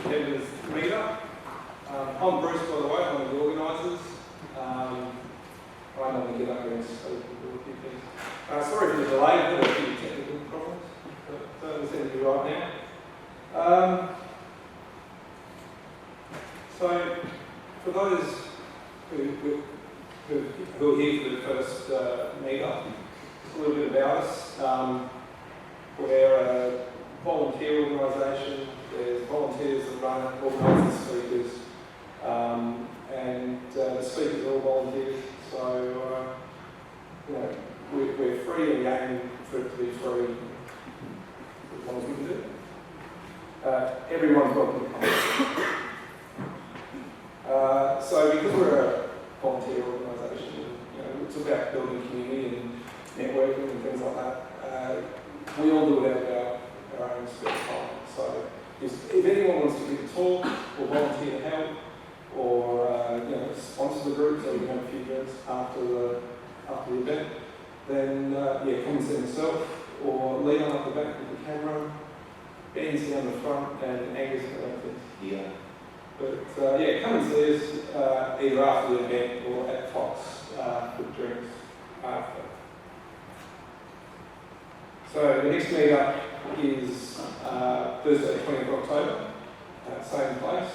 September's meetup. I'm Bruce, by the way, I'm one of the organisers. I normally get up here and speak a few things. Sorry for the delay, I've had a few technical problems, but we seem to be right now. So, for those who are here for the first meetup, a little bit about us. We're a volunteer organisation. There's volunteers that run it, organise the speakers, and the speakers are all volunteers. So, we're free and we aim for it to be free as long as we can do it. Everyone's welcome to come. So because we're a volunteer organisation, it's about building community and networking and things like that. We all do it out of our own spare time. So if anyone wants to give a talk or volunteer to help or sponsor the group so we can have a few drinks after the event, then come and see myself or lean on up the back with the camera. Ben's down the front and Angus is here. But come and see us either after the event or at Fox for drinks after. So the next meetup is Thursday, 20th of October, same place.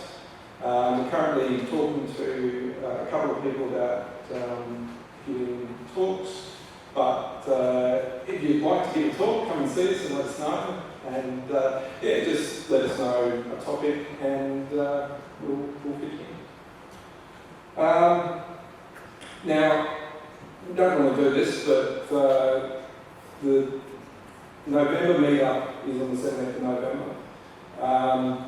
We're currently talking to a couple of people about giving talks, but if you'd like to give a talk, come and see us and let us know. And just let us know a topic and we'll fit you in. Now, we don't want to do this, but the November meetup is on the 17th of November.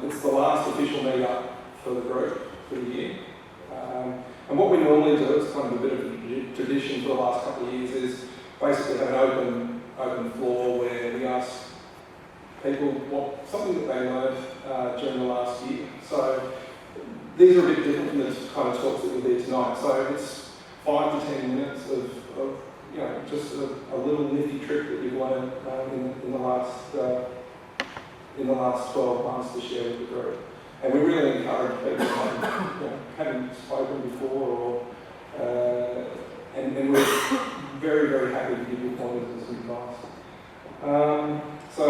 It's the last official meetup for the group for the year. And what we normally do, it's kind of a bit of a tradition for the last couple of years, is basically have an open floor where we ask people something that they learned during the last year. So these are a bit different from the kind of talks that you'll hear tonight. So it's 5 to 10 minutes of just a little nifty trick that you've learned in the last 12 months to share with the group. And we really encourage people who haven't spoken before, and we're very, very happy to give you pointers and some advice. So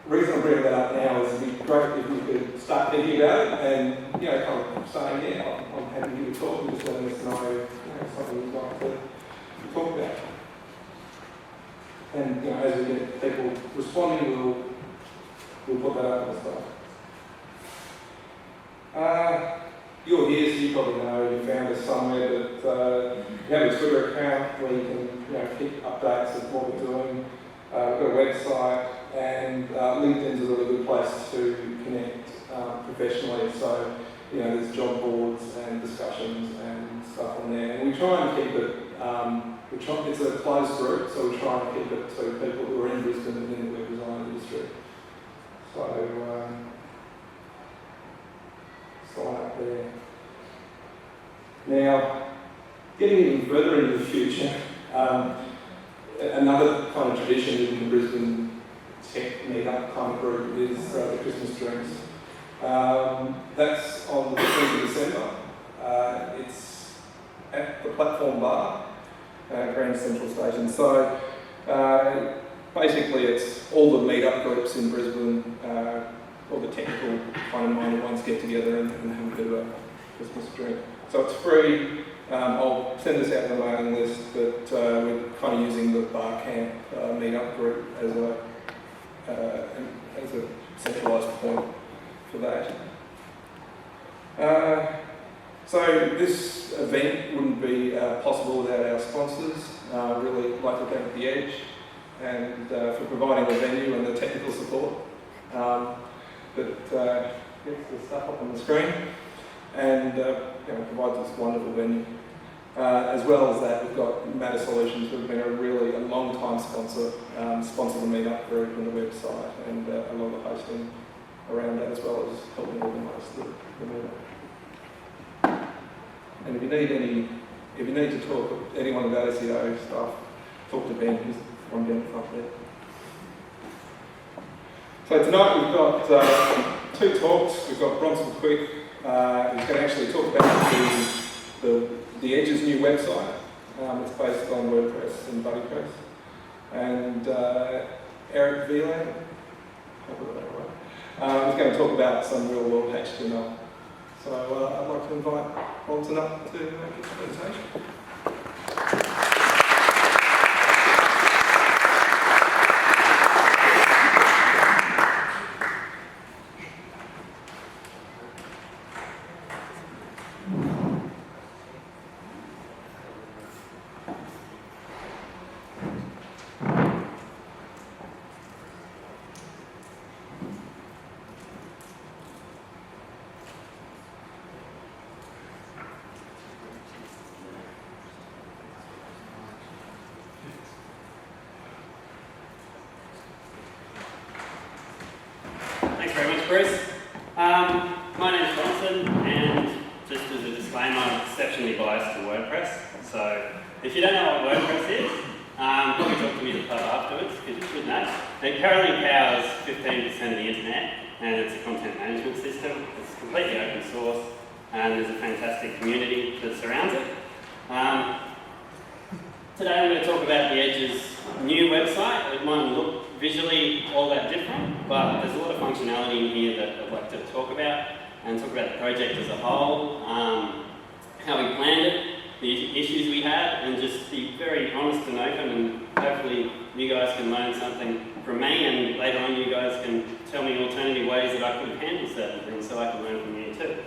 the reason I'm bringing that up now is it'd be great if you could start thinking about it and kind of saying, I'm happy to give a talk and just letting us know something you'd like to talk about. And as we get people responding, we'll put that up and stuff. You're here, so you probably know you found us somewhere, but we have a Twitter account where you can keep updates of what we're doing. We've got a website, and LinkedIn's a really good place to connect professionally. So there's job boards and discussions and stuff on there. And we try and keep it. It's a closed group, so we try and keep it to people who are in Brisbane and in the web design industry. So sign up there. Now, getting even further into the future, another kind of tradition in the Brisbane tech meetup kind of group is the Christmas drinks. That's on the 15th of December. It's at the Platform Bar, Grand Central Station. So basically it's all the meetup groups in Brisbane, all the technical kind of minded ones get together and have a bit of a Christmas drink. So it's free. I'll send this out to the mailing list, but we're kind of using the Bar Camp meetup group as a centralised point for that. So this event wouldn't be possible without our sponsors. Really like to thank The Edge and for providing the venue and the technical support that gets the stuff up on the screen and provides this wonderful venue. As well as that, we've got Matter Solutions, who've been a long time sponsor the meetup group and the website and a lot of hosting around that, as well as helping organise the meetup. And if you need to talk to anyone about SEO stuff, talk to Ben, who's on down the front there. So tonight we've got two talks. We've got Bronson Quick, who's going to actually talk about the Edge's new website. It's based on WordPress and BuddyPress. And Eric Vlan, is going to talk about some real-world HTML. So I'd like to invite Bronson up to make his presentation. Thanks very much, Bruce. My name's Bronson, and just as a disclaimer, I'm exceptionally biased to WordPress. So if you don't know what WordPress is, probably talk to me at the pub afterwards, because you should know. It currently powers 15% of the internet, and it's a content management system. It's completely open source, and there's a fantastic community that surrounds it. Today I'm going to talk about the Edge's new website. It might look visually all that different, but there's a lot of functionality in here that I'd like to talk about, and talk about the project as a whole, how we planned it, the issues we had, and just be very honest and open, and hopefully you guys can learn something from me, and later on you guys can tell me alternative ways that I could have handled certain things so I can learn from you too.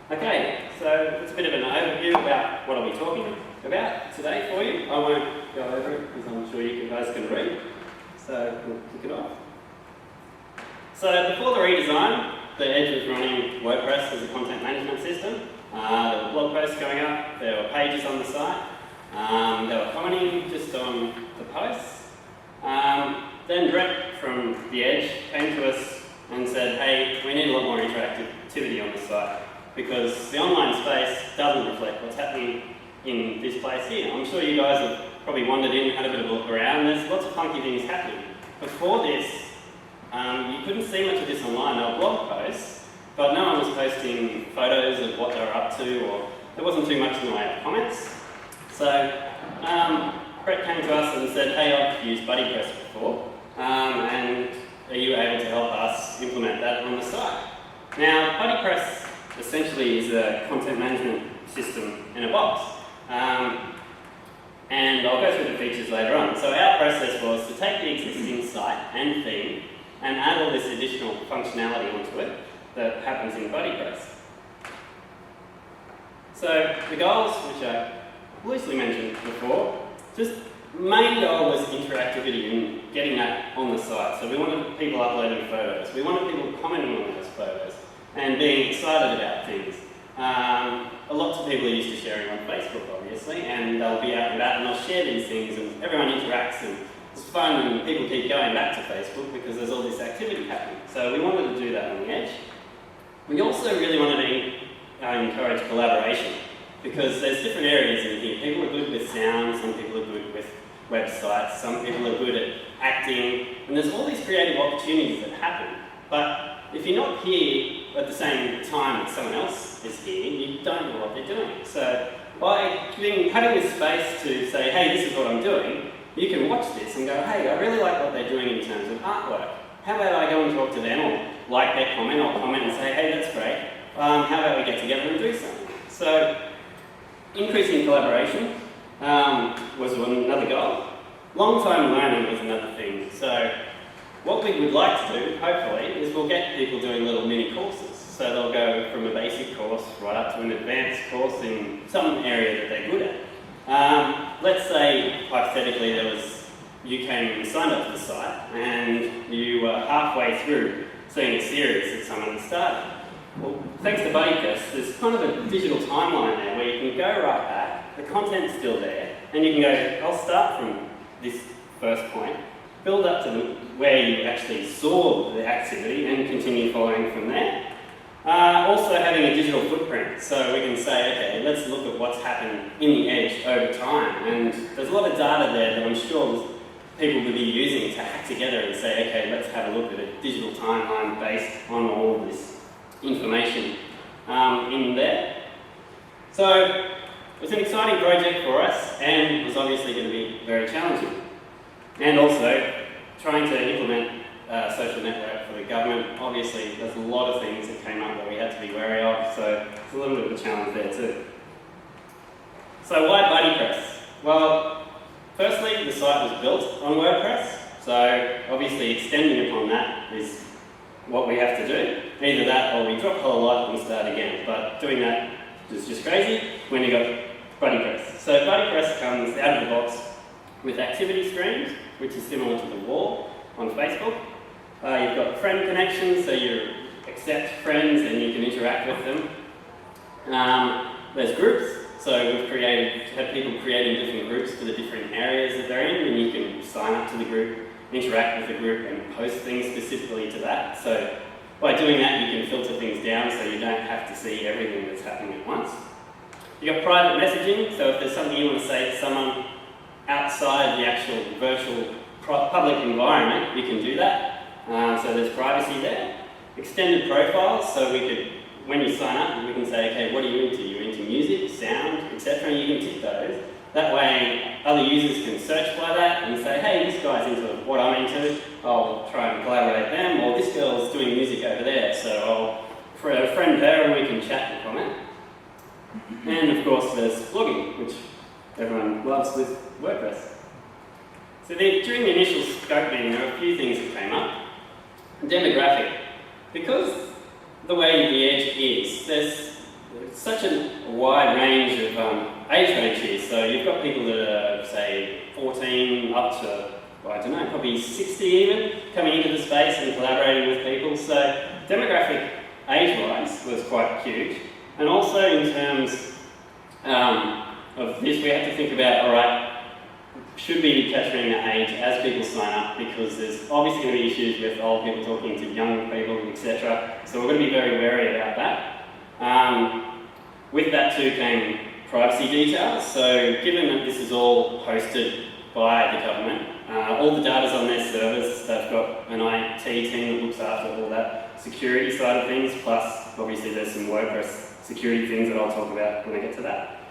Okay, so it's a bit of an overview about what I'll be talking about today for you. I won't go over it because I'm sure you guys can read. So we'll kick it off. So before the redesign, the Edge was running WordPress as a content management system. There were blog posts going up, there were pages on the site, they were commenting just on the posts. Then Brett from the Edge came to us and said, hey, we need a lot more interactivity on the site, because the online space doesn't reflect what's happening in this place here. I'm sure you guys have probably wandered in, had a bit of a look around. There's lots of funky things happening. Before this, you couldn't see much of this online. There were blog posts, but no one was posting photos of what they were up to, or there wasn't too much in the way of comments. So Brett came to us and said, hey, I've used BuddyPress before, and are you able to help us implement that on the site? Now, BuddyPress essentially is a content management system in a box. And I'll go through the features later on. So our process was to take the existing site and theme and add all this additional functionality onto it that happens in BuddyPress. So the goals, which I loosely mentioned before, just main goal was interactivity and getting that on the site. So we wanted people uploading photos. We wanted people commenting on those photos and being excited about things. Lots of people are used to sharing on Facebook, obviously, and they'll be out and about and they'll share these things, and everyone interacts, and it's fun, and people keep going back to Facebook because there's all this activity happening. So we wanted to do that on the Edge. We also really wanted to encourage collaboration, because there's different areas in here. People are good with sound, some people are good with websites, some people are good at acting, and there's all these creative opportunities that happen. But if you're not here at the same time that someone else is here, you don't know what they're doing. So by having this space to say, hey, this is what I'm doing, you can watch this and go, hey, I really like what they're doing in terms of artwork. How about I go and talk to them, or like their comment, or comment and say, hey, that's great. How about we get together and do something? So increasing collaboration was another goal. Long-term learning was another thing. So what we would like to do, hopefully, is we'll get people doing little mini courses. So they'll go from a basic course right up to an advanced course in some area that they're good at. Let's say, hypothetically, you came and signed up to the site, and you were halfway through seeing a series that someone had started. Well, thanks to BuddyPress, there's kind of a digital timeline there where you can go right back, the content's still there, and you can go, I'll start from this first point, build up to where you actually saw the activity and continue following from there. Also having a digital footprint, so we can say, okay, let's look at what's happened in the Edge over time, and there's a lot of data there that I'm sure people will be using to hack together and say, okay, let's have a look at a digital timeline based on all of this information in there. So it was an exciting project for us, and it was obviously going to be very challenging. And also, trying to implement a social network for the government, obviously there's a lot of things that came up that we had to be wary of, so it's a little bit of a challenge there too. So why BuddyPress? Well, firstly, the site was built on WordPress, so obviously extending upon that is what we have to do. Either that or we drop the whole lot and we start again, but doing that is just crazy when you got BuddyPress. So BuddyPress comes out of the box with activity streams, which is similar to the wall on Facebook. You've got friend connections, so you accept friends and you can interact with them. There's groups, so we've had people creating different groups for the different areas that they're in, and you can sign up to the group, interact with the group, and post things specifically to that. So by doing that, you can filter things down so you don't have to see everything that's happening at once. You've got private messaging, so if there's something you want to say to someone outside the actual virtual public environment, you can do that. So there's privacy there. Extended profiles, so we could, when you sign up, we can say, okay, what are you into? You're into music, sound, etc., and you can tick those. That way, other users can search by that and say, hey, this guy's into what I'm into, I'll try and collaborate them, or this girl's doing music over there, so I'll friend her and we can chat and comment. And of course, there's blogging, which everyone loves with WordPress. So during the initial scoping, there were a few things that came up. Demographic. Because the way the edge is, there's such a wide range of age range here. So you've got people that are, say, 14 up to, I don't know, probably 60 even, coming into the space and collaborating with people. So demographic age-wise was quite huge. And also in terms of this, we have to think about, all right, should we be capturing that age as people sign up, because there's obviously going to be issues with old people talking to young people, etc. So we're going to be very wary about that. With that too came privacy details. So given that this is all hosted by the government, all the data's on their servers. They've got an IT team that looks after all that security side of things, plus obviously there's some WordPress security things that I'll talk about when I get to that.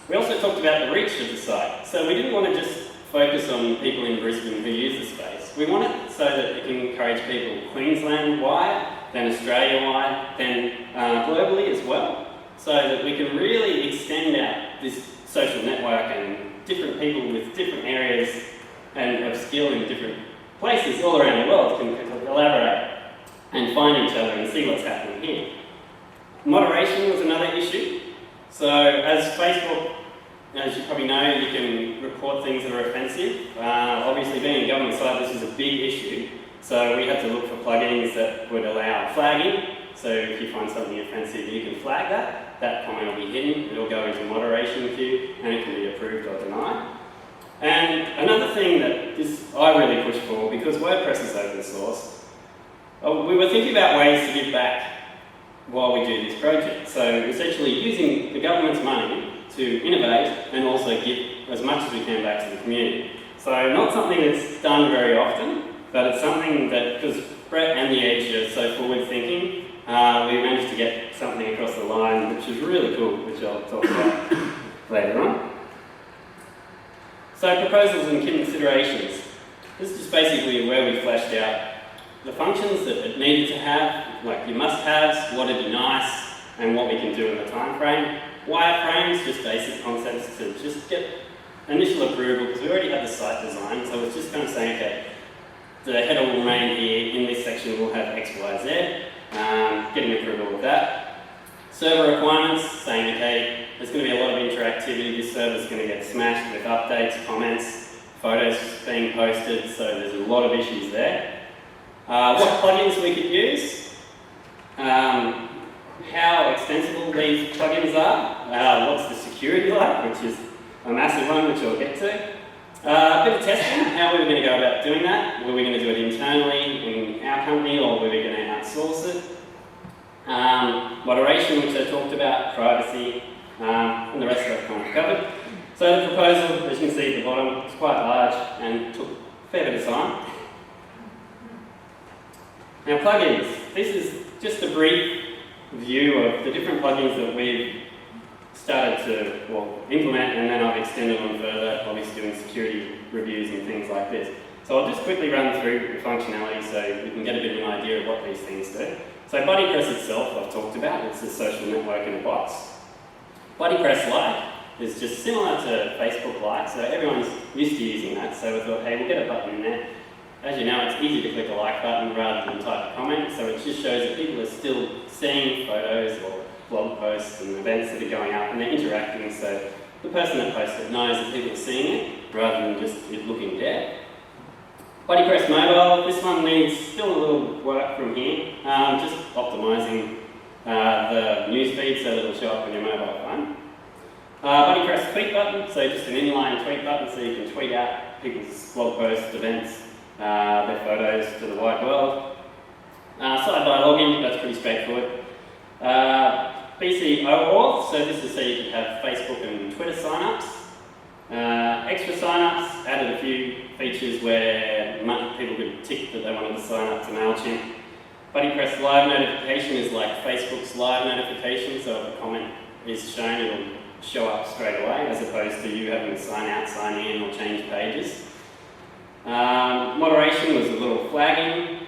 We also talked about the reach of the site. So we didn't want to just focus on people in Brisbane who use the space. We want it so that it can encourage people Queensland-wide, then Australia-wide, then globally as well, so that we can really extend out this social network and different people with different areas and of skill in different places all around the world can collaborate and find each other and see what's happening here. Moderation was another issue. So as Facebook, as you probably know, you can report things that are offensive. Obviously being a government site, this is a big issue. So we had to look for plugins that would allow flagging. So if you find something offensive, you can flag that. That comment will be hidden. It'll go into moderation queue and it can be approved or denied. And another thing that I really push for, because WordPress is open source, we were thinking about ways to give back while we do this project. So essentially using the government's money to innovate and also give as much as we can back to the community. So not something that's done very often, but it's something that, because Brett and the Edge are so forward thinking, we managed to get something across the line which is really cool, which I'll talk about later on. So proposals and considerations. This is just basically where we fleshed out the functions that it needed to have, like your must-haves, what would be nice, and what we can do in the time frame. Wireframes, just basic concepts to just get initial approval, because we already had the site design, so it's just kind of saying, okay, the header will remain here, in this section we'll have X, Y, Z, getting approval with that. Server requirements, saying, okay, there's going to be a lot of interactivity, this server's going to get smashed with updates, comments, photos being posted, so there's a lot of issues there. What plugins we could use, how extensible these plugins are, what's the security like, which is a massive one, which I'll get to. A bit of testing, how we were going to go about doing that. Were we going to do it internally in our company, or were we going to outsource it? Moderation, which I talked about, privacy, and the rest of it kind of covered. So the proposal, as you can see at the bottom, is quite large and took a fair time. Now plugins. This is just a brief view of the different plugins that we've started to implement, and then I've extended on further, obviously doing security reviews and things like this. So I'll just quickly run through the functionality so you can get a bit of an idea of what these things do. So BuddyPress itself I've talked about, it's a social network in a box. BuddyPress Lite is just similar to Facebook Lite, so everyone's used to using that, so we thought, hey, we'll get a button in there. As you know, it's easy to click a like button rather than type a comment, so it just shows that people are still seeing photos or blog posts and events that are going up, and they're interacting, so the person that posts it knows that people are seeing it rather than just it looking dead. BuddyPress Mobile, this one needs still a little work from here, just optimising the newsfeed so that it'll show up on your mobile phone. BuddyPress Tweet button, so just an inline tweet button so you can tweet out people's blog posts, events, their photos to the wide world. Sidebar login, that's pretty straightforward. BC OAuth, so this is so you can have Facebook and Twitter signups. Extra signups, added a few features where people could tick that they wanted to sign up to MailChimp. BuddyPress Live notification is like Facebook's live notification, so if a comment is shown, it'll show up straight away, as opposed to you having to sign out, sign in, or change pages. Moderation was a little flagging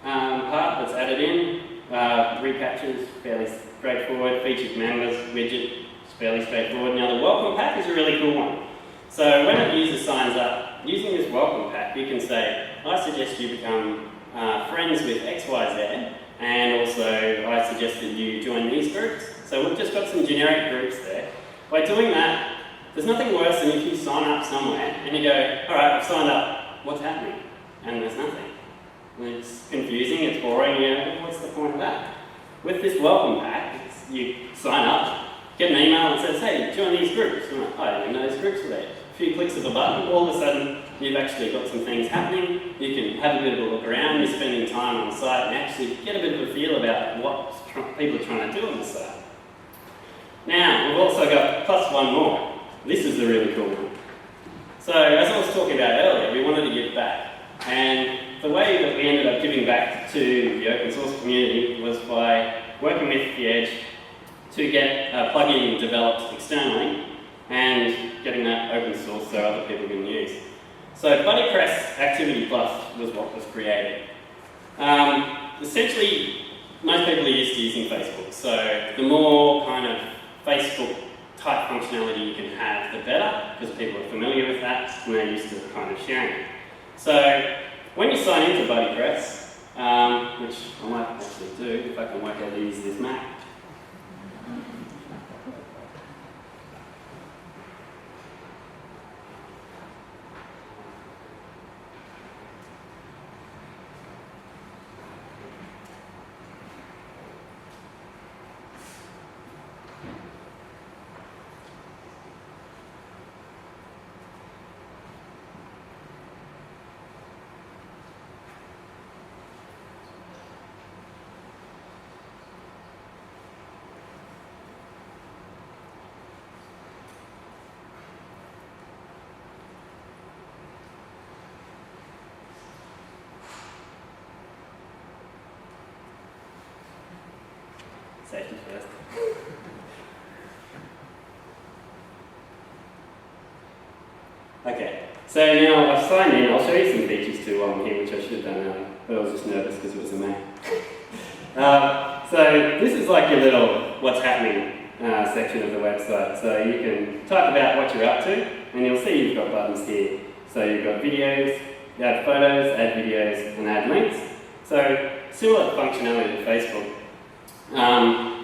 part that's added in. Recaptures, fairly straightforward. Featured members widget, it's fairly straightforward. Now the welcome pack is a really cool one. So when a user signs up, using this welcome pack, you can say, I suggest you become friends with XYZ, and also I suggest that you join these groups. So we've just got some generic groups there. By doing that, there's nothing worse than if you sign up somewhere and you go, all right, I've signed up, what's happening? And there's nothing. It's confusing, it's boring, what's the point of that? With this welcome pack, you sign up, get an email that says, hey, join these groups. I'm like, I didn't even know those groups were there. A few clicks of a button, all of a sudden you've actually got some things happening, you can have a bit of a look around, you're spending time on the site and actually get a bit of a feel about what people are trying to do on the site. Now, we've also got plus one more. This is the really cool one. So, as I was talking about earlier, we wanted to give back. And the way that we ended up giving back to the open source community was by working with The Edge to get a plugin developed externally and getting that open source so other people can use. So BuddyPress Activity Plus was what was created. Essentially, most people are used to using Facebook, so the more kind of Facebook type functionality you can have, the better, because people are familiar with that and they're used to kind of sharing it. So when you sign into BuddyPress, which I might actually do if I can work out how to use this Mac. Safety first. Okay, so now I've signed in. I'll show you some features too while I'm here, which I should have done earlier, but I was just nervous because it was a Mac. So this is like your little what's happening section of the website. So you can type about what you're up to, and you'll see you've got buttons here. So you've got videos, add photos, add videos, and add links. So similar functionality to Facebook.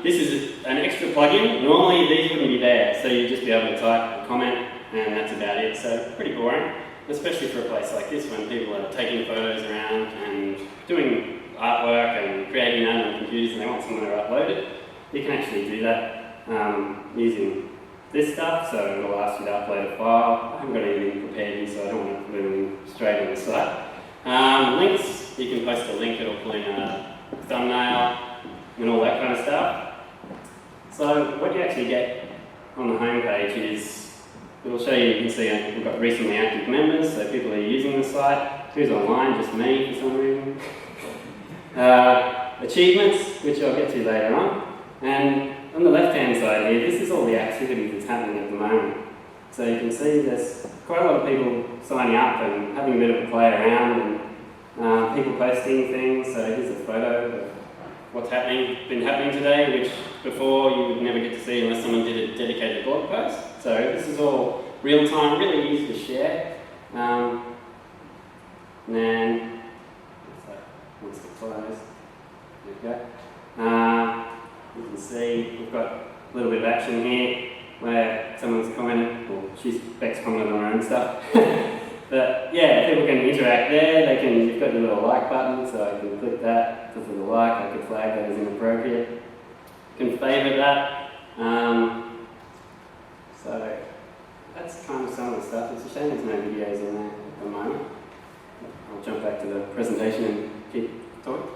This is an extra plugin. Normally these wouldn't be there, so you'd just be able to type a comment and that's about it. So pretty boring, especially for a place like this when people are taking photos around and doing artwork and creating that on computers and they want somewhere to upload it. You can actually do that using this stuff, so it'll ask you to upload a file. I haven't got anything prepared here, so I don't want to put anything straight on the site. Links, you can post a link, it'll pull in a thumbnail and all that kind of stuff. So what you actually get on the home page is It'll show you, you can see we've got recently active members, so people are using the site. Who's online? Just me for some reason. Achievements, which I'll get to later on. And on the left-hand side here, this is all the activity that's happening at the moment. So you can see there's quite a lot of people signing up and having a bit of a play around, and people posting things. So here's a photo of what's been happening today, which before you would never get to see unless someone did a dedicated blog post. So this is all real time, really easy to share. And then, what's the close? There we go. You can see we've got a little bit of action here where someone's commented, or Beck's commented on her own stuff. But yeah, people can interact there. You've got your little like button, so I can click that. Just a little like, I could flag that as inappropriate. You can favourite that. So that's kind of some of the stuff. It's a shame there's no videos in there at the moment. I'll jump back to the presentation and keep talking.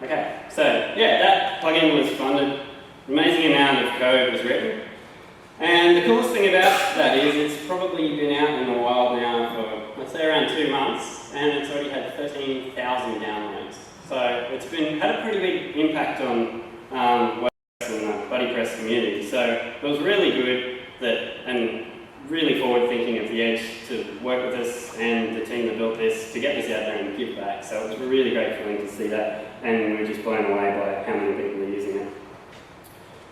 Okay, so yeah, that plugin was funded. Amazing amount of code was written. And the coolest thing about that is it's probably been out in the wild now for, let's say, around 2 months, and it's already had 13,000 downloads. So it's had a pretty big impact on Wordpress and the BuddyPress community. So it was really good and really forward-thinking of the Edge to work with us and the team that built this to get this out there and give back. So it was a really great feeling to see that, and we were just blown away by how many people are using it.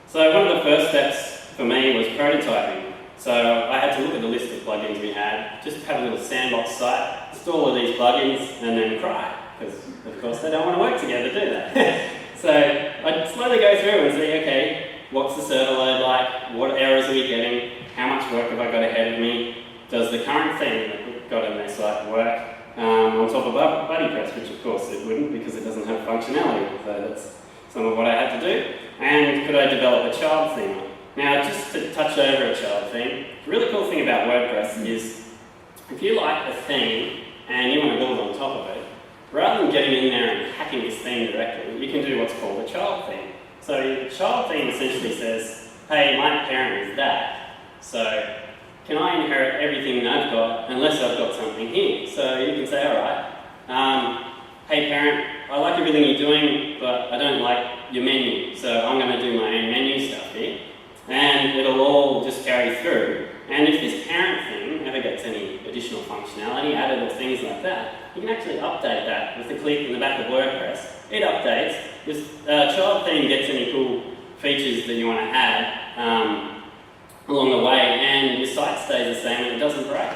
So one of the first steps for me was prototyping. So I had to look at the list of plugins we had, just have a little sandbox site, install all these plugins, and then cry, because of course they don't want to work together, do they? So I'd slowly go through and see, okay, what's the server load like? What errors are we getting? How much work have I got ahead of me? Does the current theme that we've got in their site work on top of BuddyPress, which of course it wouldn't because it doesn't have functionality. So that's some of what I had to do. And could I develop a child theme? Now, just to touch over a child theme, the really cool thing about WordPress is if you like a theme and you want to build on top of it, rather than getting in there and hacking this theme directly, you can do what's called a child theme. So the child theme essentially says, hey, my parent is dad. So, can I inherit everything that I've got unless I've got something here? So you can say, alright, hey parent, I like everything you're doing, but I don't like your menu. So I'm going to do my own menu stuff here. And it'll all just carry through. And if this parent thing ever gets any additional functionality added or things like that, you can actually update that with the click in the back of WordPress. It updates. This child theme gets any cool features that you want to add along the way, and your site stays the same and it doesn't break.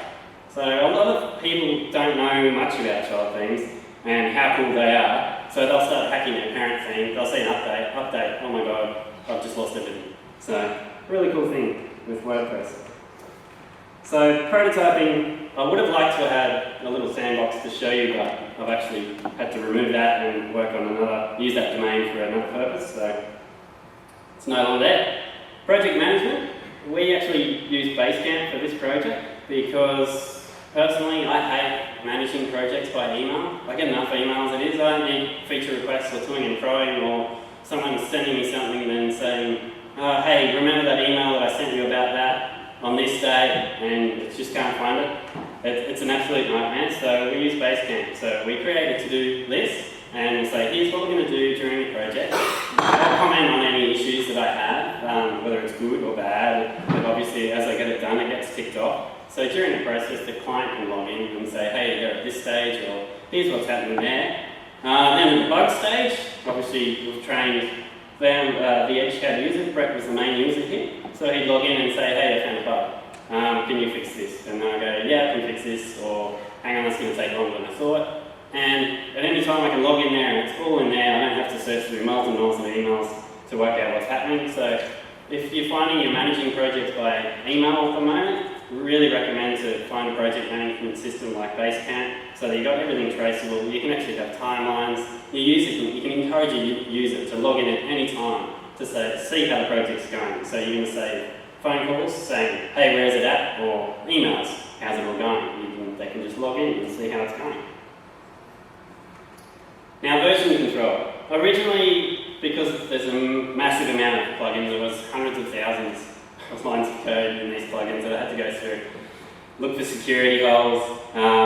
So a lot of people don't know much about child themes and how cool they are, so they'll start hacking their parent theme, they'll see an update, oh my god, I've just lost everything. So, really cool thing with WordPress. So, prototyping, I would have liked to have had a little sandbox to show you, but I've actually had to remove that and work on use that domain for another purpose, so it's no longer there. Project management. We actually use Basecamp for this project because personally I hate managing projects by email. I get enough emails as it is. I don't need feature requests or toing and froing or someone sending me something and then saying, hey, remember that email that I sent you about that on this day, and it just can't find it. It's an absolute nightmare, so we use Basecamp. So we created a to-do list and we'll say, here's what we're going to do during the project. I'll comment on any issues that I have, whether it's good or bad, but obviously as I get it done, it gets ticked off. So during the process, the client can log in and say, hey, they're at this stage, or here's what's happening there. Then at the bug stage, obviously we've trained them, the Edge how to use it. Brett was the main user here. So he'd log in and say, hey, I found a bug. Can you fix this? And I go, yeah, I can fix this, or hang on, that's going to take longer than I thought. And at any time I can log in there and it's all in there. I don't have to search through multiple emails to work out what's happening. So if you're finding you're managing projects by email at the moment, really recommend to find a project management system like Basecamp so that you've got everything traceable. You can actually have timelines. Your user you can encourage your user to log in at any time to see how the project's going. So you're going to save phone calls saying, hey, where's it at? Or emails, how's it all going? They can just log in and see how it's going. Now, version control. Originally, because there's a massive amount of plugins, there was hundreds of thousands of lines of code in these plugins that I had to go through. Look for security holes,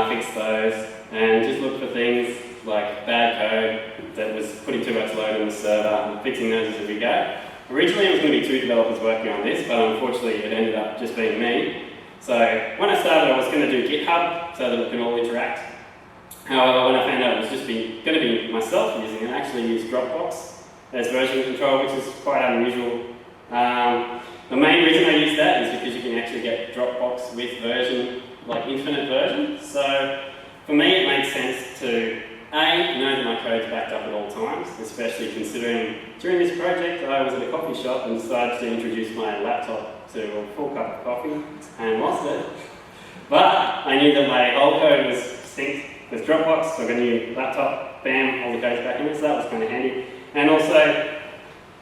fix those, and just look for things like bad code that was putting too much load on the server, and fixing those as we go. Originally, it was going to be 2 developers working on this, but unfortunately, it ended up just being me. So when I started, I was going to do GitHub so that we can all interact. However, when I found out it was just going to be myself using it, I actually used Dropbox as version control, which is quite unusual. The main reason I use that is because you can actually get Dropbox with version, like infinite version. So for me, it makes sense to know that my code's backed up at all times, especially considering during this project I was at a coffee shop and decided to introduce my laptop to a full cup of coffee and lost it. But I knew that my whole code was synced with Dropbox, so I got a new laptop, bam, all the code's back in it, so that was kind of handy. And also,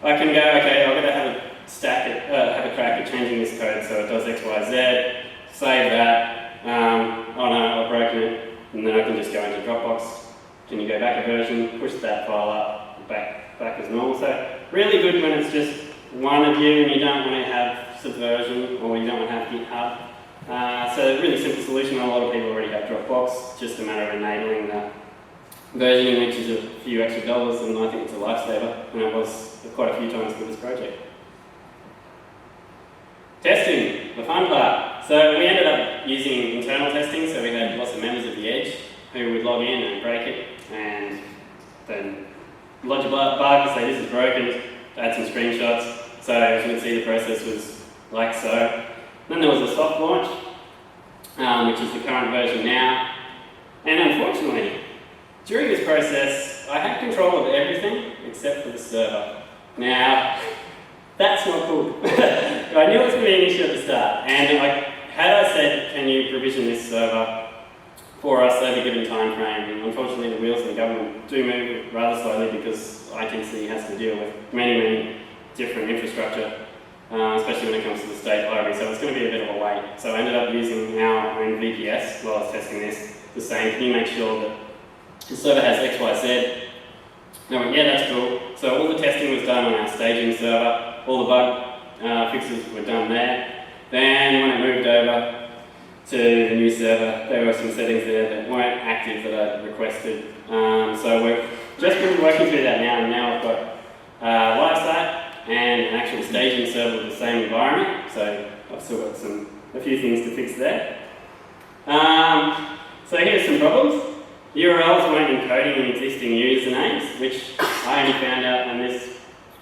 I can go, okay, I've got to have a crack at changing this code so it does X, Y, Z, save that, oh no, I've broken it, and then I can just go into Dropbox. Can you go back a version, push that file up, back as normal. So really good when it's just one of you and you don't want to have Subversion or you don't want to have GitHub. So a really simple solution. A lot of people already have Dropbox, just a matter of enabling that versioning, which is a few extra dollars, and I think it's a lifesaver, and it was quite a few times for this project. Testing, the fun part. So we ended up using internal testing, so we had lots of members of the Edge who would log in and break it, and then lodge a bug, say this is broken, add some screenshots. So as you can see, the process was like so. Then there was a soft launch, which is the current version now. And unfortunately, during this process, I had control of everything except for the server. Now, that's not cool. I knew it was going to be an issue at the start, and had I said, can you provision this server for us over a given time frame, unfortunately the wheels of the government do move rather slowly because ITC has to deal with many different infrastructure, especially when it comes to the state library, so it's going to be a bit of a wait. So I ended up using our own VPS while I was testing this, just saying, can you make sure that the server has X, Y, Z? And I went, yeah, that's cool. So all the testing was done on our staging server, all the bug fixes were done there. Then when it moved over to the new server, there were some settings there that weren't active that I requested. So we've just been working through that now, and now I've got live site and an actual staging server with the same environment. So I've still got a few things to fix there. So here's some problems. URLs weren't encoding in existing usernames, which I only found out when this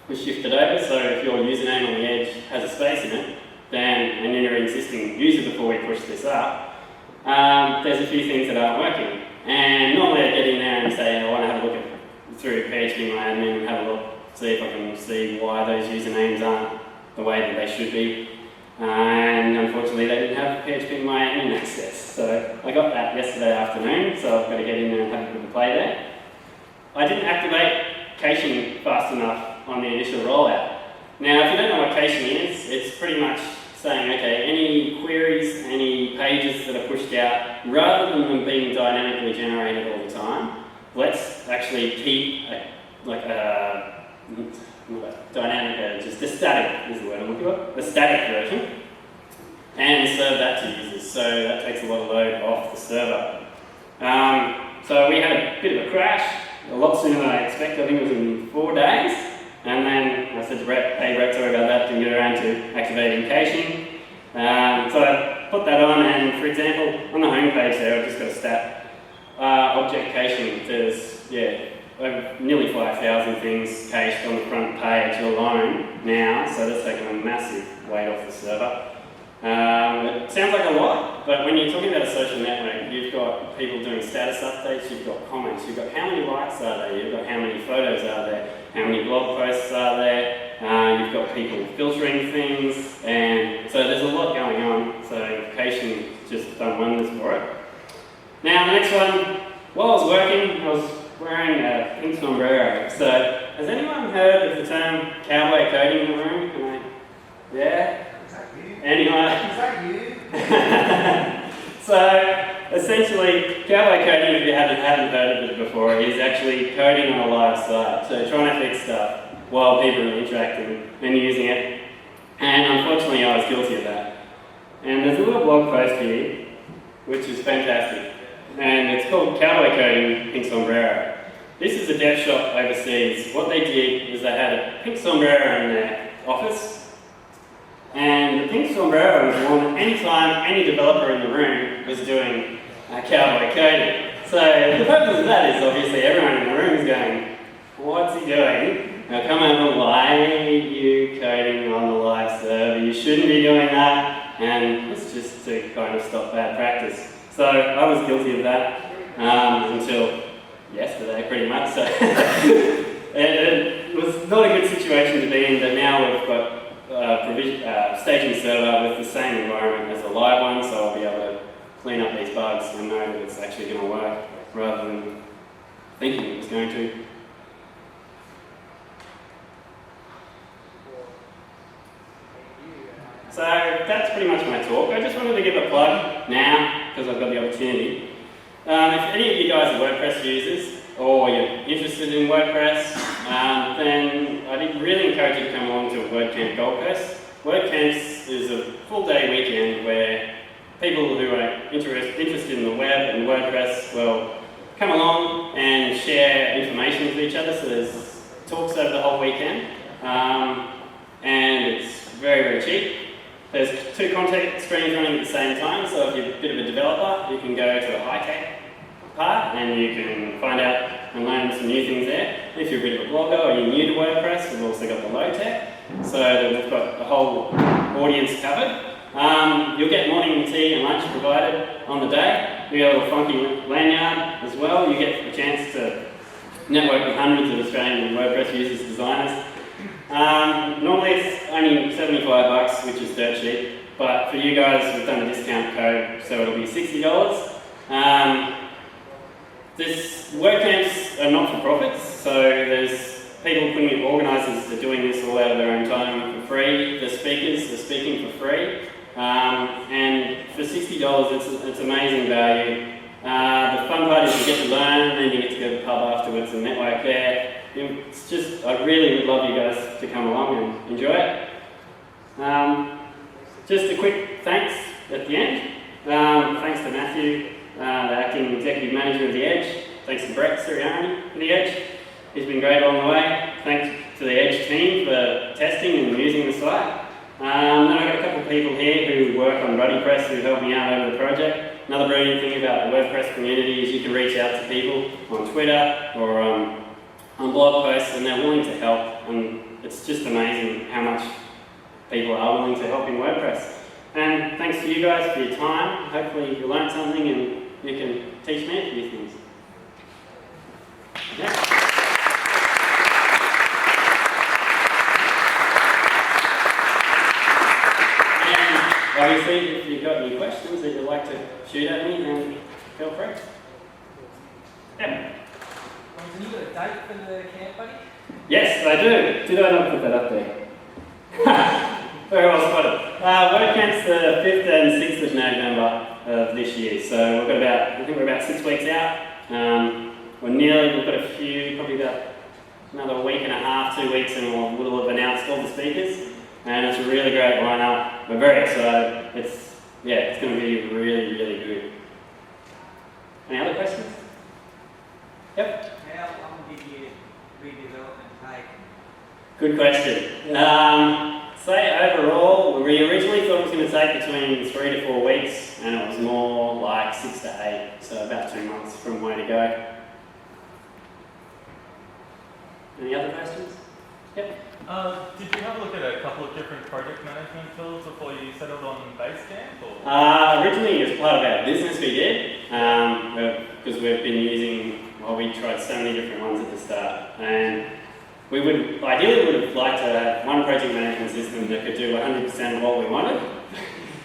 was shifted over. So if your username on the Edge has a space in it, then, and you're an existing user before we push this up, there's a few things that aren't working. And normally I get in there and say, I want to have a look through PHPMyAdmin and have a look, see if I can see why those usernames aren't the way that they should be. And unfortunately they didn't have PHPMyAdmin access. So I got that yesterday afternoon, so I've got to get in there and have a bit of a play there. I didn't activate caching fast enough on the initial rollout. Now, if you don't know what caching is, it's pretty much saying, okay, any queries, any pages that are pushed out, rather than them being dynamically generated all the time, let's actually keep just a static is the word I'm looking for, a static version, and serve that to users. So that takes a lot of load off the server. So we had a bit of a crash, a lot sooner than I expected. I think it was in 4 days. And then I said to Brett, hey Brett, sorry about that, didn't get around to activating caching. So I put that on, and for example, on the home page there, I've just got a stat. Object caching, there's, nearly 5,000 things cached on the front page alone now, so that's taken a massive weight off the server. It sounds like a lot, but when you're talking about a social network, you've got people doing status updates, you've got comments, you've got how many likes are there, you've got how many photos are there, how many blog posts are there, you've got people filtering things, and so there's a lot going on. So caching just done wonders for it. Now the next one, while I was working, I was wearing a pink sombrero. So has anyone heard of the term cowboy coding in the room? Yeah? Is that you? Anyone? Is that you? So essentially, cowboy coding, if you haven't heard of it before, is actually coding on a live site. So trying to fix stuff while people are interacting and using it. And unfortunately, I was guilty of that. And there's a little blog post here, which is fantastic. And it's called Cowboy Coding Pink Sombrero. This is a dev shop overseas. What they did is they had a pink sombrero in their office. And the pink sombrero was worn anytime any developer in the room was doing cowboy coding. So the purpose of that is obviously everyone in the room is going, what's he doing? Now come over, why are you coding on the live server? You shouldn't be doing that. And it's just to kind of stop bad practice. So I was guilty of that until yesterday pretty much. So it was not a good situation to be in, but now we've got staging server with the same environment as the live one, so I'll be able to clean up these bugs and know that it's actually going to work rather than thinking it was going to. So that's pretty much my talk. I just wanted to give a plug now, because I've got the opportunity. If any of you guys are WordPress users, or you're interested in WordPress, then I'd really encourage you to come along to WordCamp Gold Coast. WordCamps is a full-day weekend where people who are interested in the web and WordPress will come along and share information with each other. So there's talks over the whole weekend, and it's very, very cheap. There's 2 content streams running at the same time, so if you're a bit of a developer, you can go to the high-tech part and you can find out and learn some new things there. If you're a bit of a blogger or you're new to WordPress, we've also got the low-tech, so we've got the whole audience covered. You'll get morning tea and lunch provided on the day. We got a little funky lanyard as well. You get a chance to network with hundreds of Australian WordPress users, designers. Normally it's only $75, which is dirt cheap, but for you guys we've done a discount code, so it'll be $60. This WordCamps are not for profits, so there's people organisers are doing this all out of their own time for free. The speakers are speaking for free, and for $60 it's amazing value. The fun part is you get to learn, and then you get to go to the pub afterwards and network there. It's just, I really would love you guys to come along and enjoy it. Just a quick thanks at the end. Thanks to Matthew, the acting executive manager of The Edge. Thanks to Brett Siriani for The Edge. He's been great along the way. Thanks to the Edge team for testing and using the site. Then I've got a couple of people here who work on Wordpress who help me out over the project. Another brilliant thing about the WordPress community is you can reach out to people on Twitter or on blog posts, and they're willing to help, and it's just amazing how much people are willing to help in WordPress. And thanks to you guys for your time. Hopefully you learned something and you can teach me a few things. Yeah. And obviously if you've got any questions that you'd like to shoot at me, then feel free. Yeah. Have you got a date for the camp, buddy? Yes, I do. Did I not put that up there? Very well spotted. WordCamp's the 5th and 6th of November of this year, so we've got I think we're about 6 weeks out. We've got a few, probably about another week and a half, 2 weeks, and we'll have announced all the speakers. And it's a really great lineup. We're very excited. It's going to be really, really good. Any other questions? Yep. How long did your redevelopment take? Good question. Say overall, we originally thought it was going to take between 3 to 4 weeks, and it was more like 6 to 8, so about 2 months from where to go. Any other questions? Yep. Did you have a look at a couple of different project management tools before you settled on Basecamp? Or? Originally, as part of our business, we did, because we've been using, we tried so many different ones at the start, and we ideally would have liked to have one project management system that could do 100% of what we wanted.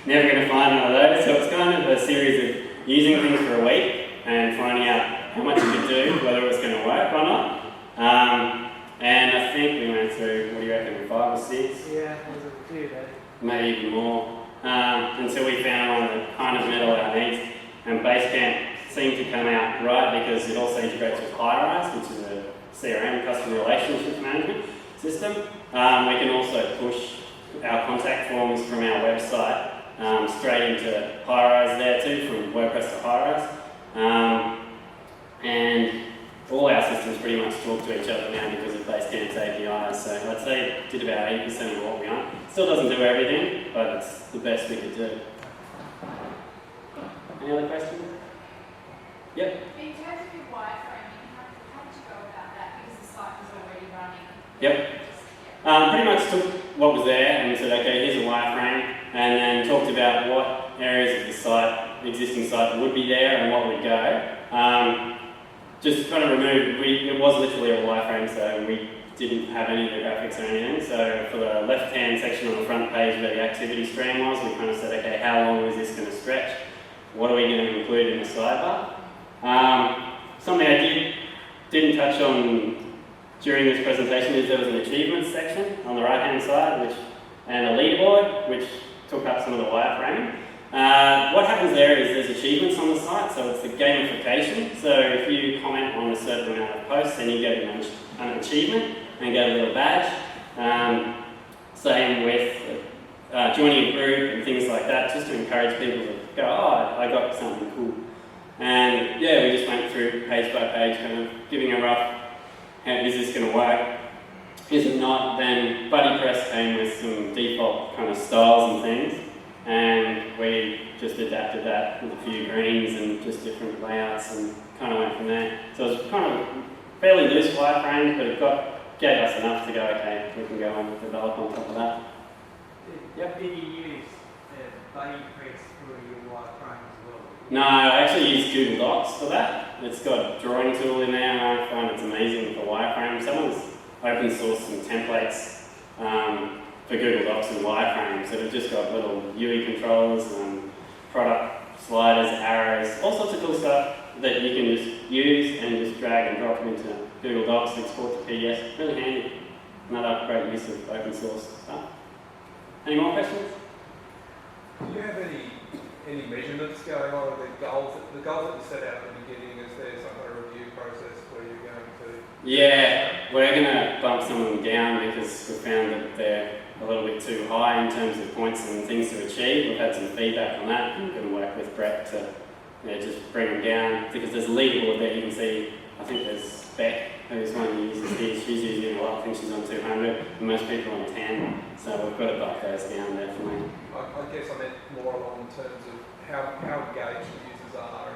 Never going to find one of those, so it's kind of a a series of using things for a week and finding out how much you could do, whether it was going to work or not. And I think we went through, what do you reckon, 5 or 6? Yeah, there's a few there. Maybe even more, until we found one that kind of met all our needs. And Basecamp seemed to come out right because it also integrates with Highrise, which is a CRM, customer relationship management system. We can also push our contact forms from our website straight into Highrise there too, from WordPress to Highrise. And all our systems pretty much talk to each other now because of Basecamp's APIs. So I'd say it did about 80% of what we want. Still doesn't do everything, but it's the best we could do. Any other questions? Yep. In terms of your wireframing, how did you go about that? Because the site was already running. Yep. Pretty much took what was there and said, okay, here's a wireframe, and then talked about what areas of the site, the existing site, would be there and what would go. Just kind of removed, it was literally a wireframe, so we didn't have any of the graphics or anything. So for the left-hand section on the front page where the activity stream was, we kind of said, okay, how long is this going to stretch? What are we going to include in the sidebar? Something I didn't touch on during this presentation is there was an achievements section on the right-hand side, and a leaderboard, which took up some of the wireframing. What happens there is there's achievements on the site, so it's the gamification. So if you comment on a certain amount of posts, then you get an achievement and get a little badge. Same with joining a group and things like that, just to encourage people to go, oh, I got something cool. And yeah, we just went through page by page, kind of giving a rough, is this going to work? Is it not? Then BuddyPress came with some default kind of styles and things. And we just adapted that with a few greens and just different layouts and kind of went from there. So it was kind of fairly loose wireframe, but it gave us enough to go, okay, we can go and develop on top of that. Yep. Did you use BuddyPress for your wireframe as well? No, I actually use Google Docs for that. It's got a drawing tool in there, and I find it's amazing for wireframe. Someone's open sourced some templates for Google Docs and wireframes that have just got little UI controls and product sliders, arrows, all sorts of cool stuff that you can just use and just drag and drop them into Google Docs, export to PDFs. Really handy. Another great use of open source stuff. Any more questions? Do you have any measurements going on with the goals that you set out at the beginning? Is there some kind of review process where you're going to? Yeah, we're going to bump some of them down because we found that they're a little bit too high in terms of points and things to achieve. We've had some feedback on that. I'm going to work with Brett to just bring them down because there's a leaderboard there you can see. I think there's Beck, who's one of the users here. She's using a lot. I think she's on 200 and most people on 10. So we've got to bump those down definitely. I guess I meant more along in terms of how engaged the users are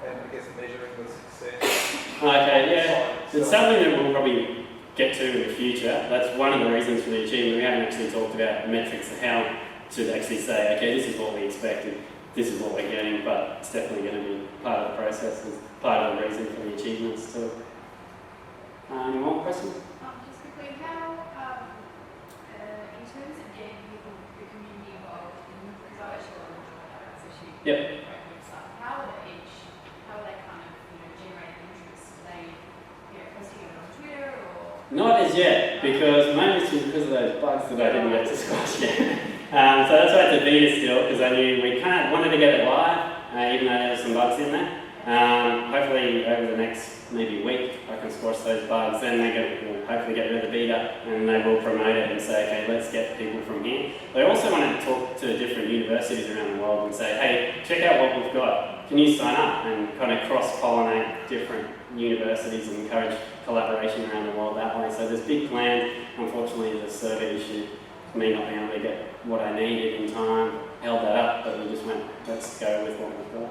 and I guess measuring the success. Okay, yeah. It's something that we'll probably get to in the future. That's one of the reasons for the achievement. We haven't actually talked about metrics of how to actually say, okay, this is what we expected, this is what we're getting, but it's definitely going to be part of the process, and part of the reason for the achievements too. Any more questions? Just quickly, how, in terms of getting people, the community involved in the social issue, Yep. how are they kind of, generating interest? Are they, posting it on Twitter or? Not as yet, because mainly it's because of those bugs that I didn't get to squash yet. So that's why it's a beta still, because I knew we kind of wanted to get it live, even though there were some bugs in there. Hopefully over the next maybe week I can squash those bugs, then will hopefully get rid of the beta and they will promote it and say, okay, let's get people from here. They also want to talk to different universities around the world and say, hey, check out what we've got. Can you sign up and kind of cross-pollinate different universities and encourage collaboration around the world that way. So there's big plans. Unfortunately, the survey issue, me not being able to get what I needed in time, held that up, but we just went, let's go with what we've got.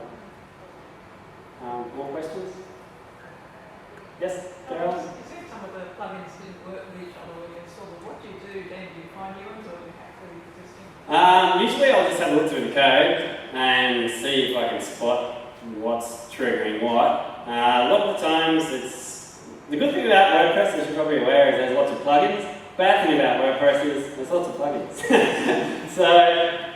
More questions? Yes, Carol? You said some of the plugins didn't work with each other when you installed them. What do you do then? Do you find new ones or do you hack the existing? Usually I'll just have a look through the code and see if I can spot what's triggering what. A lot of the times the good thing about WordPress, as you're probably aware, is there's lots of plugins. Bad thing about WordPress is there's lots of plugins. So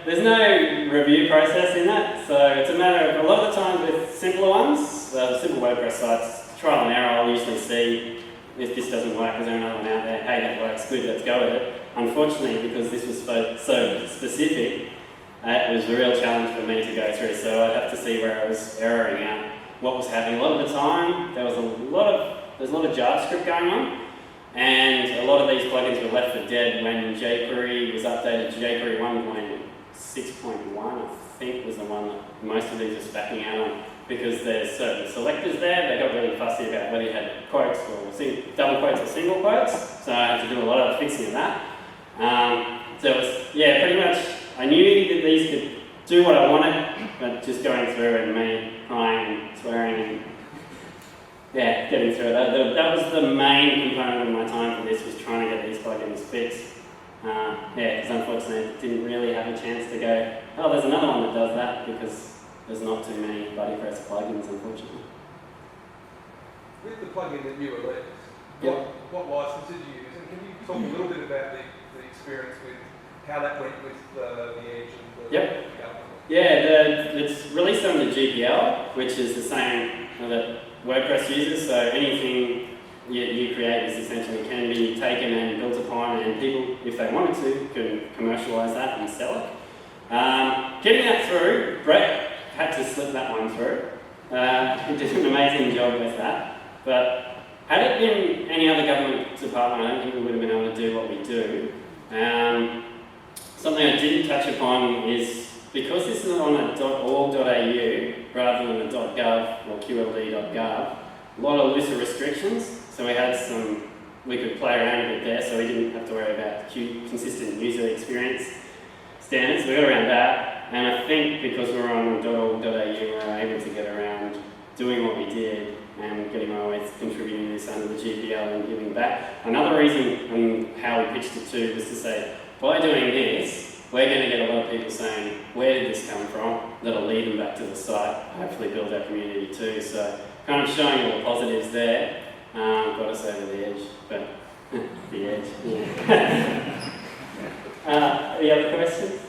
there's no review process in that, so it's a matter of a lot of the time with simpler ones, simple WordPress sites, trial and error. I'll usually see if this doesn't work, is there another one out there? Hey, that works, good, let's go with it. Unfortunately, because this was so specific, it was a real challenge for me to go through, so I'd have to see where I was erroring out, what was happening. A lot of the time, there's a lot of JavaScript going on, and a lot of these plugins were left for dead when jQuery was updated to jQuery 1.6.1, I think was the one that most of these are spacking out on, because there's certain selectors there. They got really fussy about whether you had quotes or double quotes or single quotes, so I had to do a lot of fixing of that. So it was, yeah, pretty much, I knew that these could do what I wanted, but just going through and me crying and swearing and yeah, getting through it. That was the main component of my time for this, was trying to get these plugins fixed. Yeah, because unfortunately I didn't really have a chance to go, oh, there's another one that does that, because there's not too many BuddyPress plugins, unfortunately. With the plugin that you released, Yep. what license did you use? And can you talk a little bit about the experience with how that went with the Edge and the government? Yeah, it's released under GPL, which is the same that WordPress uses, so anything you create is essentially can be taken and built upon, and people, if they wanted to, can commercialize that and sell it. Getting that through, Brett had to slip that one through. He did an amazing job with that, but had it been any other government department, I don't think we would have been able to do what we do. Something I didn't touch upon is, because this is on a .org.au rather than a .gov or QLD.gov, a lot of looser restrictions, so we could play around a bit there, so we didn't have to worry about consistent user experience standards. We got around that, and I think because we were on .org.au, we were able to get around doing what we did and getting our way contributing this under the GPL and giving back. Another reason and how we pitched it too was to say, by doing this, we're going to get a lot of people saying, where did this come from? That'll lead them back to the site, hopefully build our community too. So kind of showing all the positives there, got us over the edge, but the edge, yeah. Any other questions?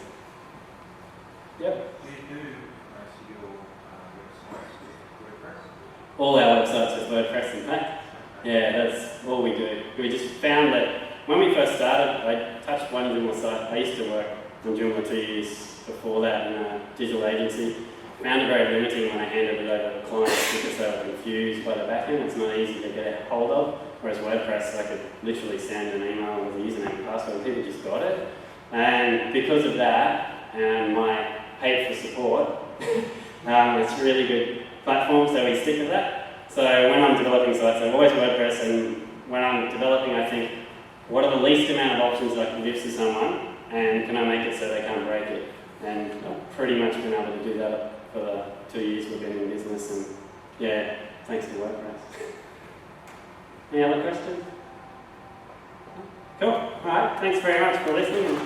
Yep. Do you do most of your websites with WordPress? All our websites with WordPress, in fact. Yeah, that's all we do. We just found that when we first started, I touched one Joomla site. I used to work on Joomla 2 years before that in a digital agency. Found it very limiting when I handed it over to clients because they were confused by the backend. It's not easy to get a hold of. Whereas WordPress, I could literally send an email with a username and password and people just got it. And because of that and my paid for support, it's a really good platform, so we stick with that. So when I'm developing sites, I've always WordPress, and when I'm developing, I think, what are the least amount of options I can give to someone, and can I make it so they can't break it? And I've pretty much been able to do that for the 2 years we've been in business, and yeah, thanks to WordPress. Any other questions? Cool. All right. Thanks very much for listening.